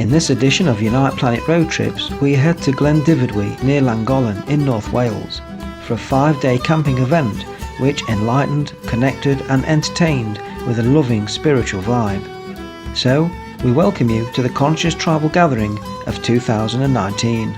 In this edition of Unite Planet Road Trips, we head to Glendividwy near Llangollen in North Wales for a 5-day camping event which enlightened, connected and entertained with a loving spiritual vibe. So, we welcome you to the Conscious Tribal Gathering of 2019.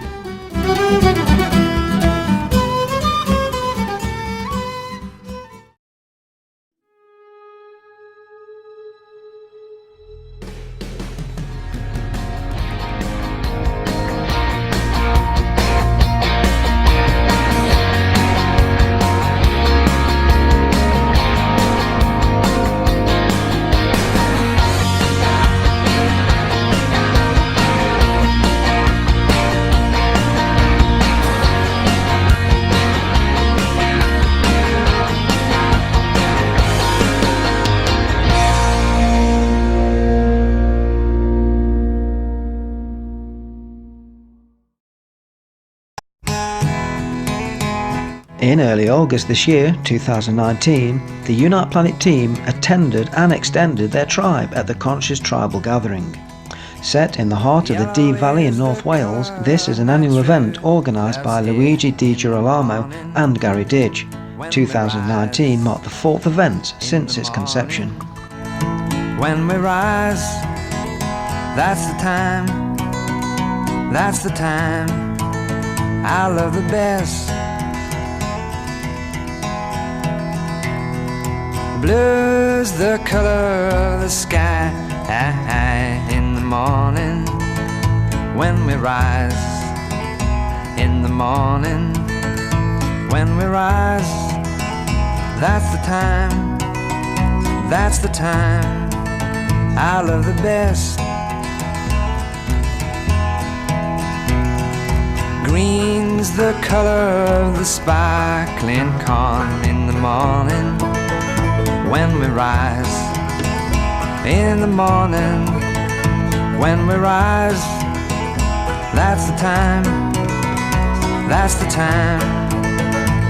In early August this year, 2019, the Unite Planet team attended and extended their tribe at the Conscious Tribal Gathering. Set in the heart of the Dee Valley in North Wales, this is an annual event organised by Luigi di Girolamo and Gary Didge. 2019 marked the 4th event since its conception. When we rise, that's the time, I love the best. Blue's the color of the sky in the morning. When we rise, in the morning. When we rise, that's the time, I love the best. Green's the color of the sparkling corn in the morning. When we rise, in the morning. When we rise, that's the time,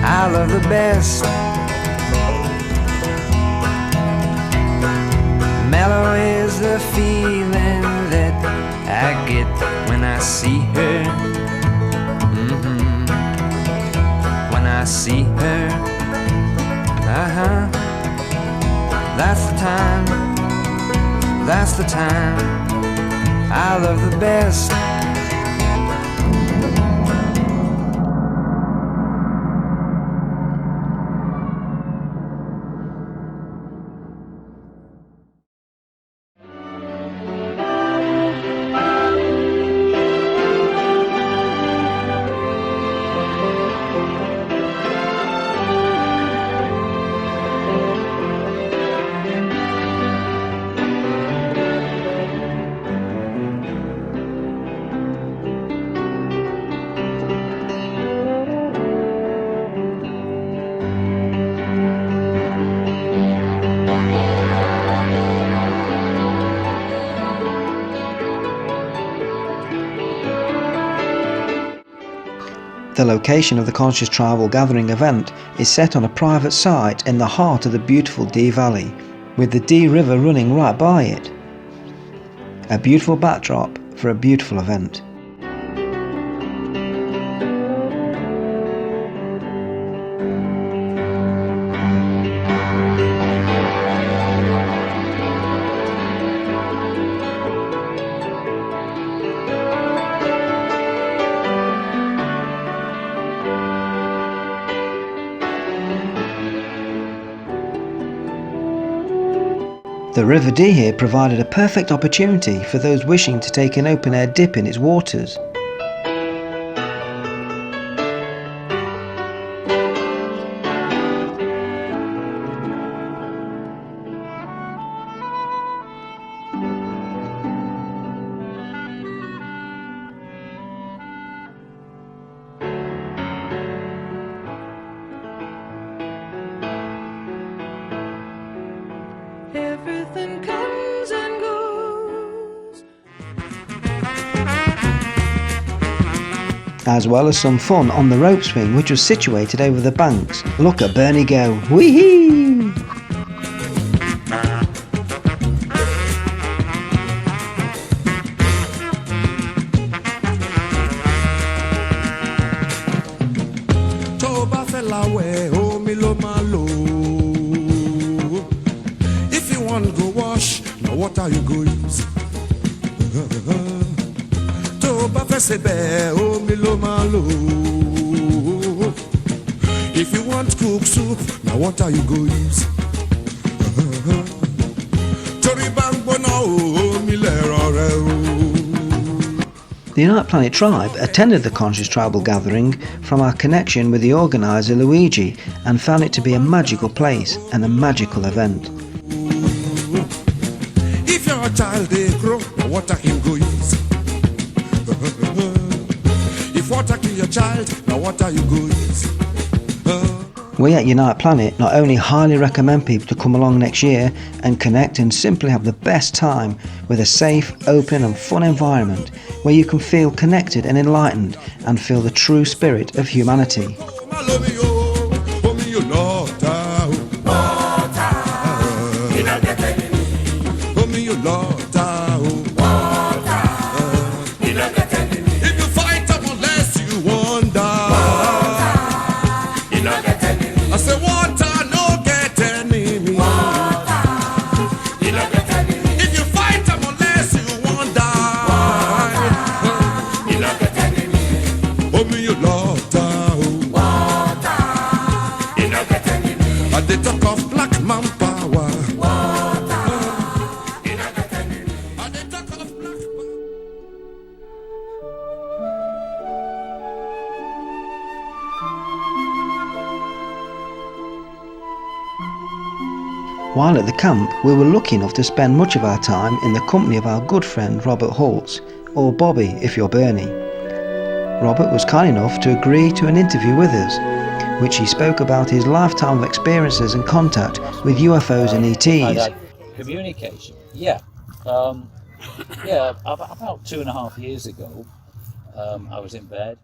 I love the best. Mellow is the feeling that I get when I see her. When I see her, that's the time, I love the best. The location of the Conscious Tribal Gathering event is set on a private site in the heart of the beautiful Dee Valley, with the Dee River running right by it. A beautiful backdrop for a beautiful event. The River Dee here provided a perfect opportunity for those wishing to take an open-air dip in its waters. Everything comes and goes. As well as some fun on the rope swing which was situated over the banks. Look at Bernie go, wee-hee! water you go use. Tó bá fẹ́ ṣe bẹ́ẹ̀, omi ló máa lò. If you want cook soup, na water you go use. Torí bá ń gbóná omi lẹ̀rọ rẹ o. The Unite Planet tribe attended the conscious tribal gathering from our connection with the organiser Luigi and found it to be a magical place and a magical event. If your child they grow, water him go use. If water kill your child, now water you go use. We at Unite Planet not only highly recommend people to come along next year and connect and simply have the best time with a safe, open and fun environment where you can feel connected and enlightened and feel the true spirit of humanity. They talk of black man power. While at the camp, we were lucky enough to spend much of our time in the company of our good friend Robert Holtz, or Bobby if you're Bernie. Robert was kind enough to agree to an interview with us, which he spoke about his lifetime of experiences and contact with UFOs and ETs. Communication, yeah. About 2.5 years ago, I was in bed.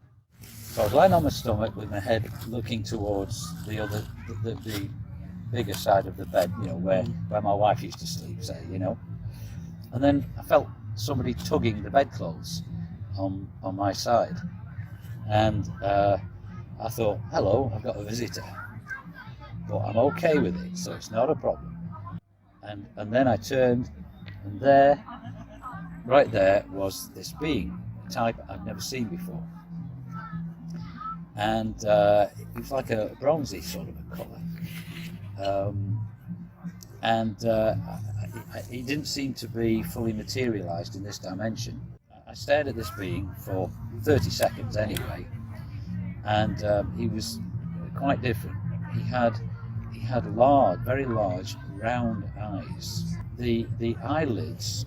So I was lying on my stomach with my head looking towards the bigger side of the bed, you know, where my wife used to sleep, say, you know. And then I felt somebody tugging the bedclothes on my side. And I thought, hello, I've got a visitor, but I'm okay with it, so it's not a problem. And then I turned, and there, right there, was this being, a type I've never seen before. And it was like a bronzy sort of a colour. He didn't seem to be fully materialised in this dimension. I stared at this being for 30 seconds anyway. And he was quite different. He had large, very large, round eyes. The eyelids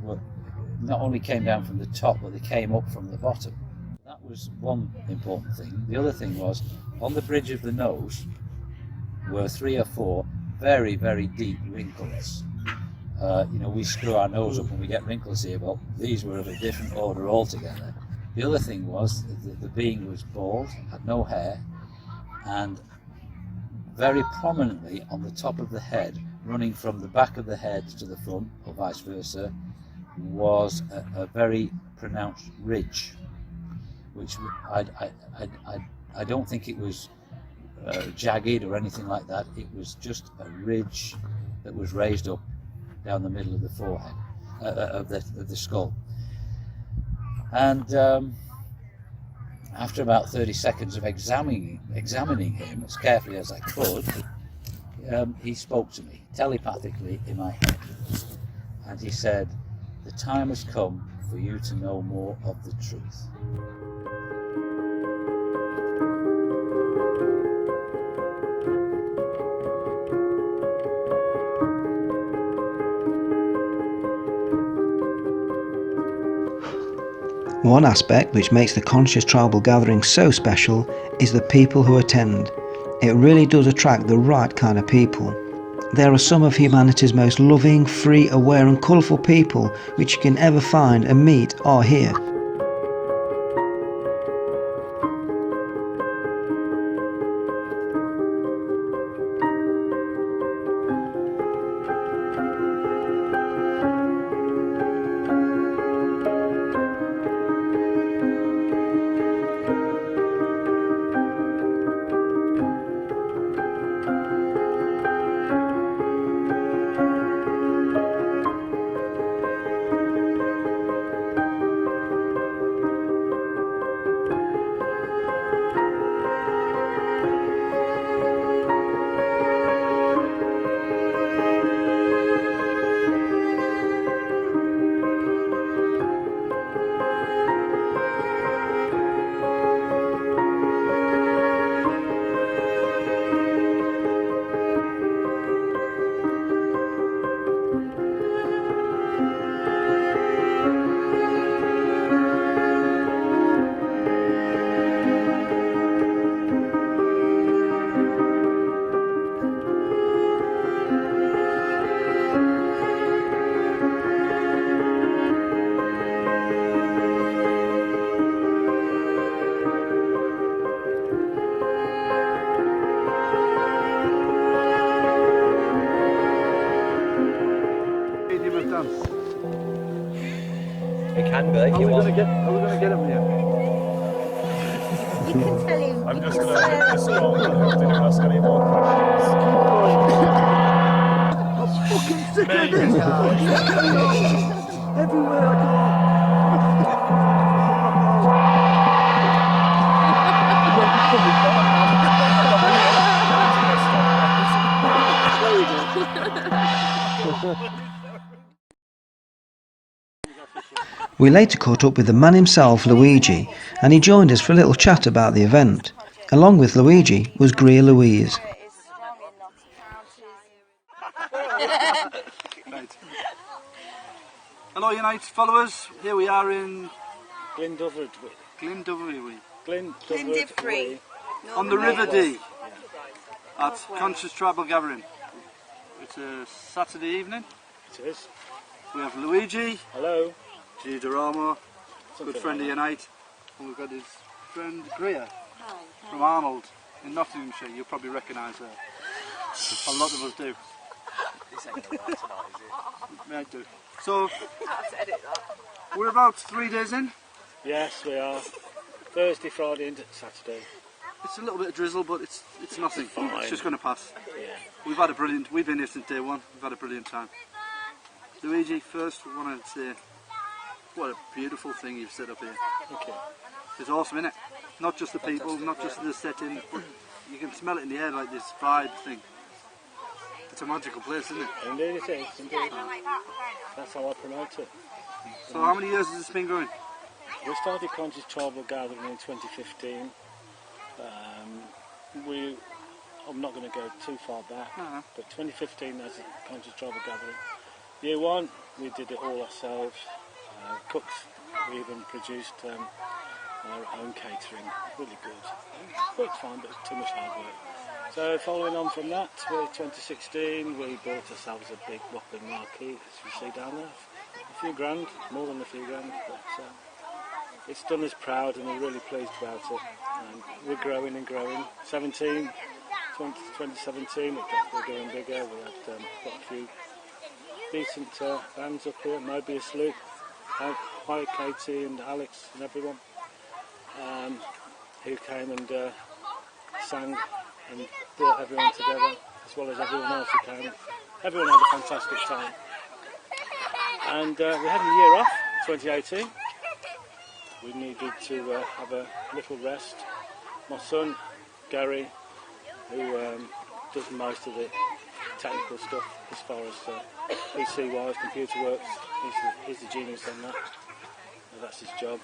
were not only came down from the top, but they came up from the bottom. That was one important thing. The other thing was, on the bridge of the nose were 3 or 4 very, very deep wrinkles. You know, we screw our nose up and we get wrinkles here, but these were of a different order altogether. The other thing was that the being was bald, had no hair, and very prominently on the top of the head, running from the back of the head to the front, or vice versa, was a very pronounced ridge, which I don't think it was jagged or anything like that. It was just a ridge that was raised up down the middle of the forehead, of the skull. And after about 30 seconds of examining him as carefully as I could, he spoke to me telepathically in my head, and he said, "The time has come for you to know more of the truth." One aspect which makes the conscious tribal gathering so special is the people who attend. It really does attract the right kind of people. There are some of humanity's most loving, free, aware and colourful people which you can ever find and meet or hear. can be if you want. Are we going to get him here? You can tell him. I'm you just can going to say hit the scroll and didn't ask any more questions. I'm fucking sick of this. Everywhere I go. We later caught up with the man himself, Luigi, and he joined us for a little chat about the event. Along with Luigi was Greer Louise. Hello Unite followers, here we are in Glyndifrey. on the River Dee at Conscious Tribal Gathering. It's a Saturday evening. It is. We have Luigi, Hello. Girolamo, good friend of Unite, and we've got his friend Greer from Arnold in Nottinghamshire. You'll probably recognise her. A lot of us do. This ain't gonna work tonight, is it? Might do. So, we're about 3 days in. Yes, we are. Thursday, Friday into Saturday. It's a little bit of drizzle, but it's nothing. Fine. It's just going to pass. Yeah. We've been here since day one. We've had a brilliant time. Luigi, first we want to say, what a beautiful thing you've set up here. Okay. It's awesome, isn't it? Not just the people, not just the setting, but you can smell it in the air, like this vibe thing. It's a magical place, isn't it? Indeed it is, indeed. That's how I promote it. So how many years has this been going? We started Conscious Tribal Gathering in 2015. I'm not going to go too far back, but 2015 as a Conscious Tribal Gathering. Year one, we did it all ourselves. Cooks, we even produced our own catering. Really good. Worked fine, but it's too much hard work. So following on from that, 2016 we bought ourselves a big whopping marquee, as you see down there. A few grand, more than a few grand, but it's done us proud and we're really pleased about it. We're growing and growing. 2017 we're going bigger. We had got a few decent bands up here, Mobius Loop, hi Katie and Alex and everyone who came and sang and brought everyone together, as well as everyone else who came. Everyone had a fantastic time. And we had a year off, 2018. We needed to have a little rest. My son, Gary, who does most of the technical stuff as far as PC-wise, computer works, he's the genius on that. That's his job.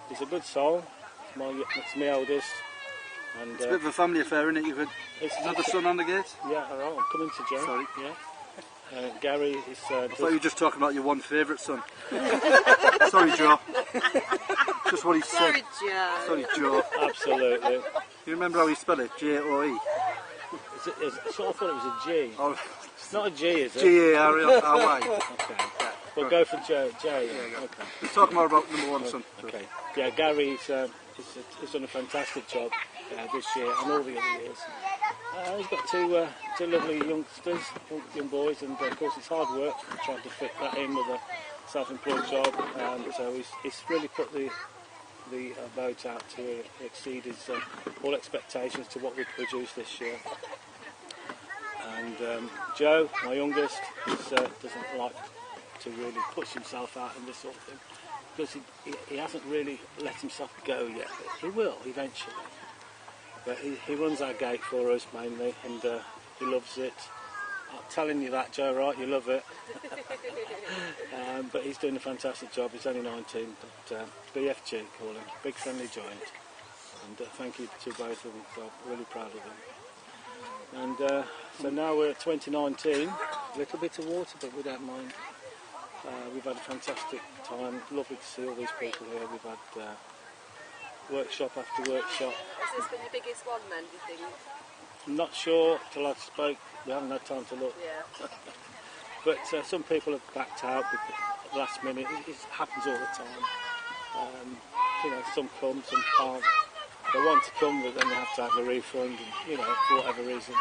He's a good soul. It's my eldest. And, It's a bit of a family affair, isn't it? You've got another son on the gate? Yeah, all right, I'm coming to Joe. Sorry. Yeah. Gary is... I thought you were just talking about your one favourite son. Sorry, Joe. Just what he said. Sorry, Joe. Absolutely. You remember how he spelled it? J-O-E? I sort of thought it was a G. Oh. It's not a G, is it? G-A-R-Y. Okay. We'll go for Joe. Okay. Let's talk more about number one son. Okay. Yeah, Gary he's done a fantastic job this year and all the other years. He's got two lovely youngsters, young boys, and of course it's hard work trying to fit that in with a self-employed job. So he's really put the boat out to exceed his all expectations to what we produced this year. And Joe, my youngest, doesn't like to really push himself out in this sort of thing, because he hasn't really let himself go yet. But he will eventually. But he runs our gate for us mainly, and he loves it. I'm telling you that, Joe, right? You love it. But he's doing a fantastic job. He's only 19, but BFG, call him, Big Friendly Giant. And thank you to both of them. I'm really proud of them. And so now we're at 2019. A little bit of water, but we don't mind. We've had a fantastic time. Lovely to see all these people here. We've had workshop after workshop. Has this been your biggest one then, do you think? I'm not sure till I spoke. We haven't had time to look. Yeah. But some people have backed out because last minute. It happens all the time. Some come, some can't. They want to come, but then they have to have a refund, and, for whatever reason.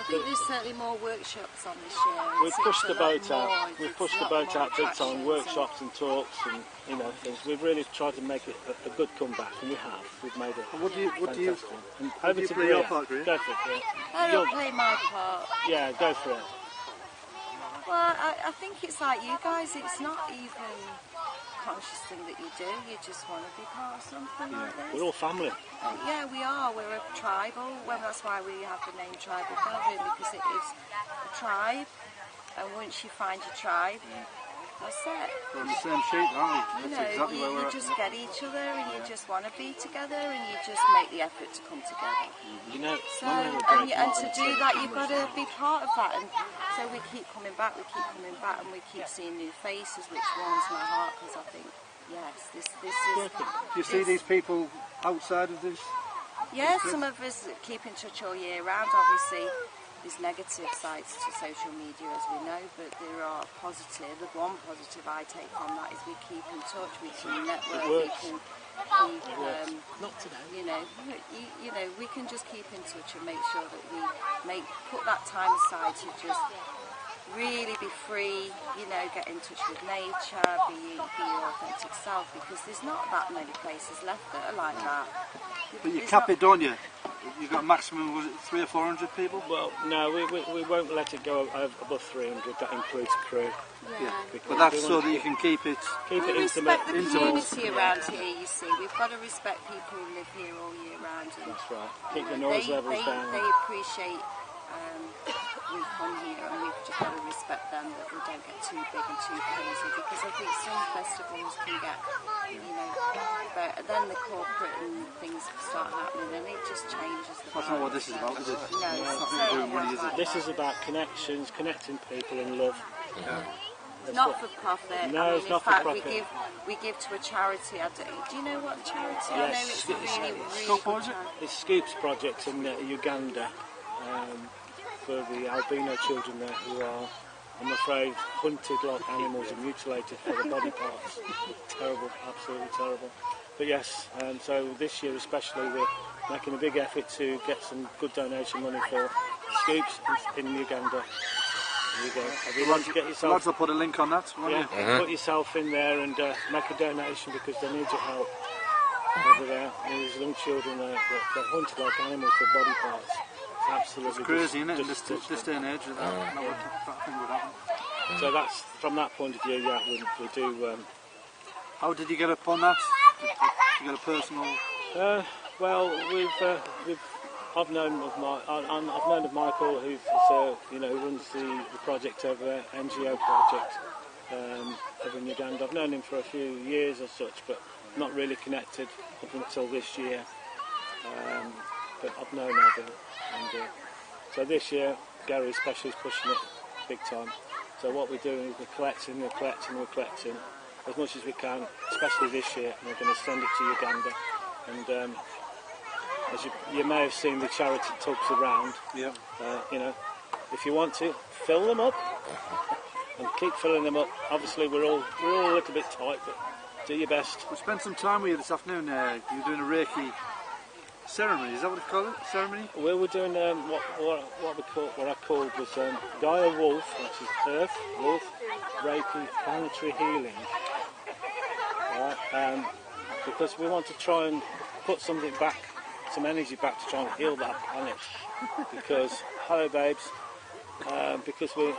I think there's certainly more workshops on this year. We've pushed the boat out. We've pushed the boat out big time. Workshops and talks and things. We've really tried to make it a good comeback, and we have. We've made it. And what do you And what do you play your part, Greer? Go for it, Greer. I'll play my part. Yeah, go for it. Well, I think it's like you guys. It's not even conscious thing that you do. You just want to be part of something like this. We're all family. Yeah, we are. We're a tribal. Well, that's why we have the name Tribal Gathering, because it is a tribe. And once you find your tribe, that's it. We're on the same sheet, aren't we? You That's know, exactly where we're you at. just get each other, and you just want to be together, and you just make the effort to come together. You know, So, and to do that, you've got to be part of that. And so we keep coming back, and we keep seeing new faces, which warms my heart, because I think, yes, this is... Do you see these people outside of this? Yeah, some of us keep in touch all year round. Obviously, there's negative sides to social media, as we know, but there are positive. The one positive I take from that is we keep in touch, we can network, we can keep, not today. you know, we can just keep in touch and make sure that we put that time aside to just really be free, you know, get in touch with nature, be your authentic self, because there's not that many places left that are like that. But you cap it, don't you? You've got a maximum, was it 300 or 400 people? Well, no, we won't let it go above 300. That includes crew. Yeah. But that's so that you can keep it We intimate. respect the community around here, you see. We've got to respect people who live here all year round. And That's right. Keep the noise levels down. They appreciate we come here, and we've just got to respect them, that we don't get too big and too crazy, because I think some festivals can get, you know, but then the corporate and things start happening, and it just changes the That's not what this is about, is it? No, It's it's nothing to do with certainly money, not is like it? This is about connections, connecting people in love. It's not for profit. No, I mean, it's not in for fact, profit. we give to a charity. Do you know what charity? I know Yes, it's a really, really Stop, good was it? charity. It's Scoops Project in Uganda for the albino children there who are, I'm afraid, hunted like animals and mutilated for their body parts. Terrible, absolutely terrible. But yes, so this year especially we're making a big effort to get some good donation money for Scoops in Uganda. There you go. If you want to get yourself, Lads will put a link on that, won't you? put yourself in there and make a donation, because they need your help over there. There's young children there that they're hunted like animals for body parts. It's absolutely It's crazy, isn't it, in just this day and age, that thing would happen. So that's, from that point of view, yeah, we do. How did you get up on that? Did you get a personal... Well, I've known of Michael, who runs the project over there, NGO project over in Uganda. I've known him for a few years or such, but not really connected up until this year. But I've known of him, and so this year Gary especially is pushing it big time. So what we're doing is we're collecting as much as we can, especially this year, and we're going to send it to Uganda. And as you may have seen the charity tubs around, Yeah. If you want to, fill them up and keep filling them up. Obviously we're all a little bit tight, but do your best. We spent some time with you this afternoon. You were doing a Reiki ceremony, is that what you call it? Ceremony? We were doing what I called was Gaia Wolf, which is Earth, Wolf, Reiki, planetary healing. Right? Because we want to try and put something back, some energy back to try and heal that planet. Because, hello babes, because we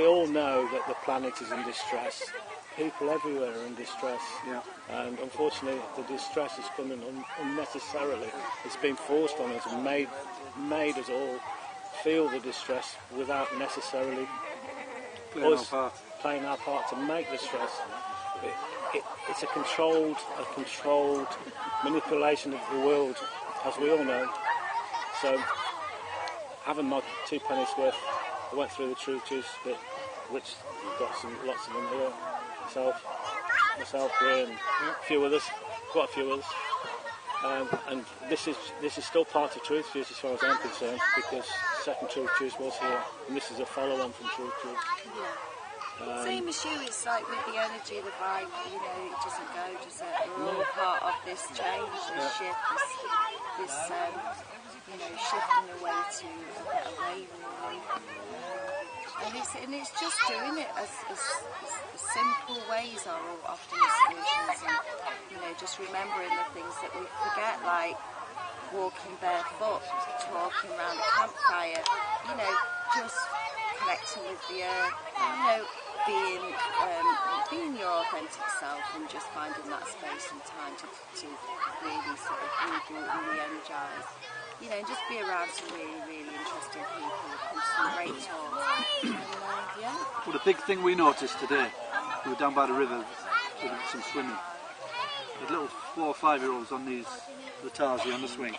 all know that the planet is in distress. People everywhere are in distress, and unfortunately the distress is coming unnecessarily. It's been forced on us and made us all feel the distress without necessarily playing our part to make the stress. It's a controlled manipulation of the world, as we all know. So, having my 2 pennies worth, I went through the truth juice bit, which got lots of them here. Myself here, and a few others, quite a few others. And this is still part of Truth Juice as far as I'm concerned, because second Truth Juice was here, and this is a follow-on from Truth Juice. Same as you, it's like with the energy, the vibe, it doesn't go, does it? We're all part of this change, this shift, you know, shifting away to a better way, really. And it's just doing it as simple ways are often the solutions, and you know, just remembering the things that we forget, like walking barefoot, talking around a campfire, you know, just connecting with the earth, you know, being your authentic self, and just finding that space and time to really sort of reboot and re-energise. You know, and just be around some really, really interesting people, and some great talks. And, yeah. Well, the big thing we noticed today, we were down by the river doing some swimming. The little 4 or 5-year-olds on the Tarsi on the swing.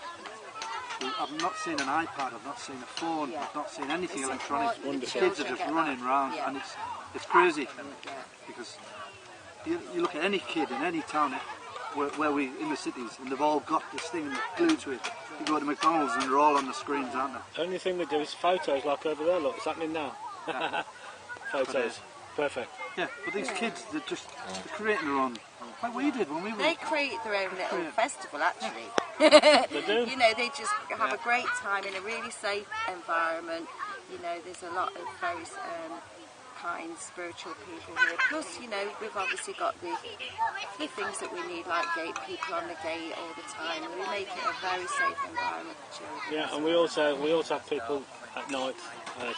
I've not seen an iPad, I've not seen a phone, I've not seen anything electronic. The kids are just running around, and it's crazy. Because you look at any kid in any town where we in the cities, and they've all got this thing glued to it. You go to McDonald's and they're all on the screens, aren't they? Only thing they do is photos, like over there. Look, it's happening now. Photos, perfect. Yeah, but these kids, they're creating their own, like we did when we were. They create their own little festival, actually. They do. You know, they just have a great time in a really safe environment. You know, there's a lot of very kind, spiritual people here. Plus, you know, we've obviously got the things that we need, like gate people on the gate all the time, and we make it a very safe environment for children. Yeah, and we also have people at night,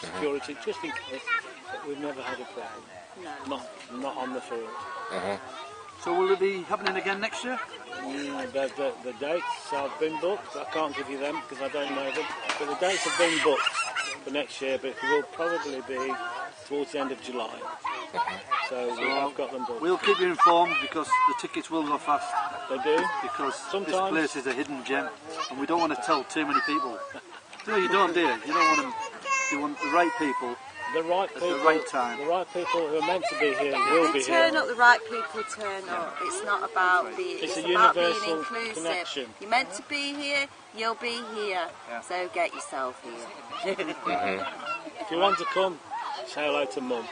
security, just in case. But we've never had a problem. No. Not on the field. So will it be happening again next year? The dates have been booked. I can't give you them because I don't know them. But the dates have been booked for next year, but it will probably be towards the end of July. So I've got them booked. We'll keep you informed because the tickets will go fast. They do. Because this place is a hidden gem and we don't want to tell too many people. No, you don't, do you? You don't want them. You want the right people. The right people, at the right time. The right people who are meant to be here will be here. Turn up, the right people turn up. It's not about it's about being inclusive. Connection. You're meant to be here, you'll be here. Yeah. So get yourself here. If you want to come, say hello to Mum.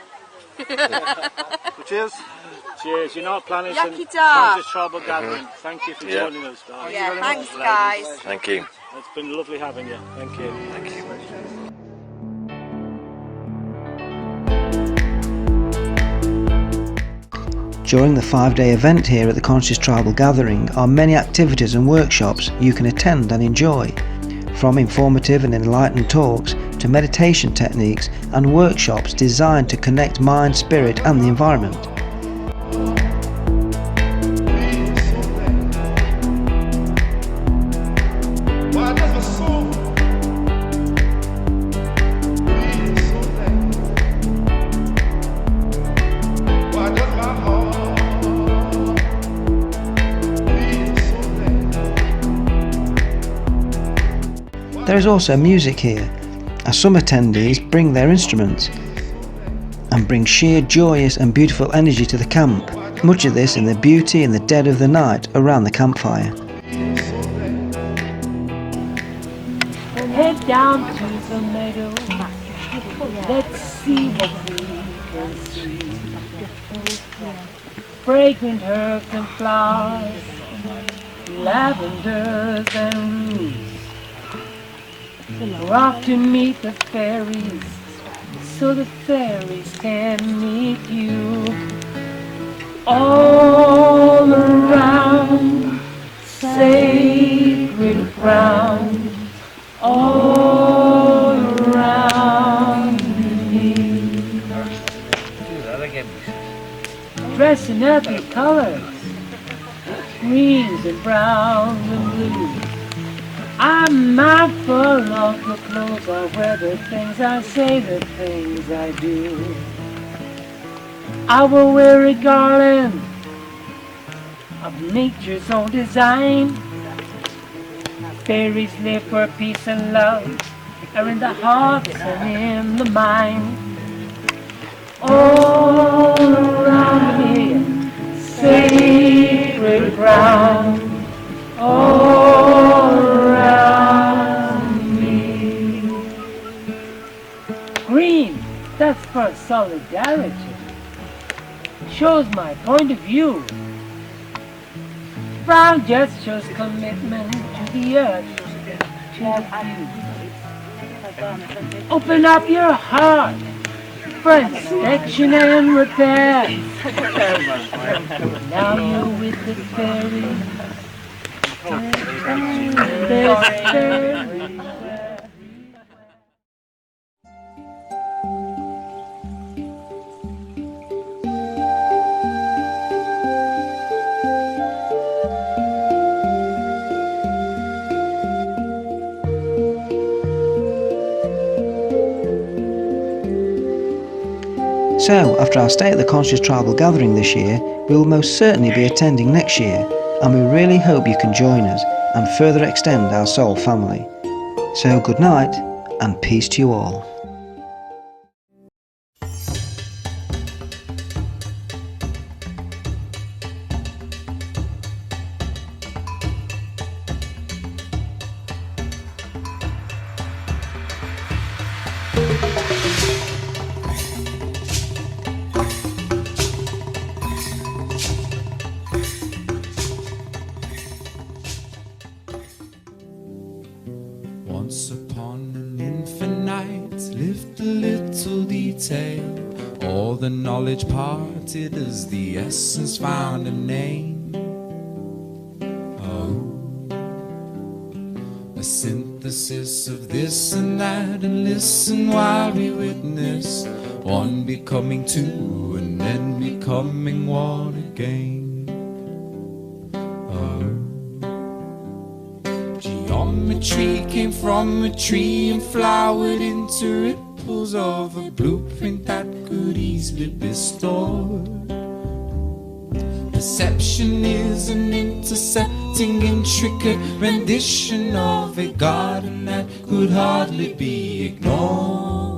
Well, cheers. Cheers. Unite Planet and Conscious Tribal Gathering. Thank you for joining us, guys. Yeah, thanks, guys. Thank you. It's been lovely having you. Thank you. Thank you. During the 5-day event here at the Conscious Tribal Gathering are many activities and workshops you can attend and enjoy, from informative and enlightened talks to meditation techniques and workshops designed to connect mind, spirit and the environment. There is also music here, as some attendees bring their instruments and bring sheer joyous and beautiful energy to the camp, much of this in the beauty in the dead of the night around the campfire. Head down to the meadow, let's see what we can see. Fragrant herbs and flowers, lavenders and roses. We're off to meet the fairies, so the fairies can meet you. All around, sacred ground, all around me. Dressed in earthly colors, greens and browns and blues. I'm mindful of the clothes I wear, the things I say, the things I do. I will wear a garland of nature's own design. Fairies live for peace and love, are in the hearts and in the mind. All around me, sacred ground. All around me. Green, that's for solidarity. Shows my point of view. Brown just shows commitment to the earth. to the view. Open up your heart for inspection and repair. Now you're with the fairies. There's fairies. So, after our stay at the Conscious Tribal Gathering this year, we will most certainly be attending next year, and we really hope you can join us and further extend our soul family. So good night, and peace to you all. Once upon an infinite lived a little detail. All the knowledge parted as the essence found a name. Oh, a synthesis of this and that, and listen while we witness one becoming two and then becoming one again. Geometry came from a tree and flowered into ripples of a blueprint that could easily be stored. Perception is an intersecting, intricate rendition of a garden that could hardly be ignored.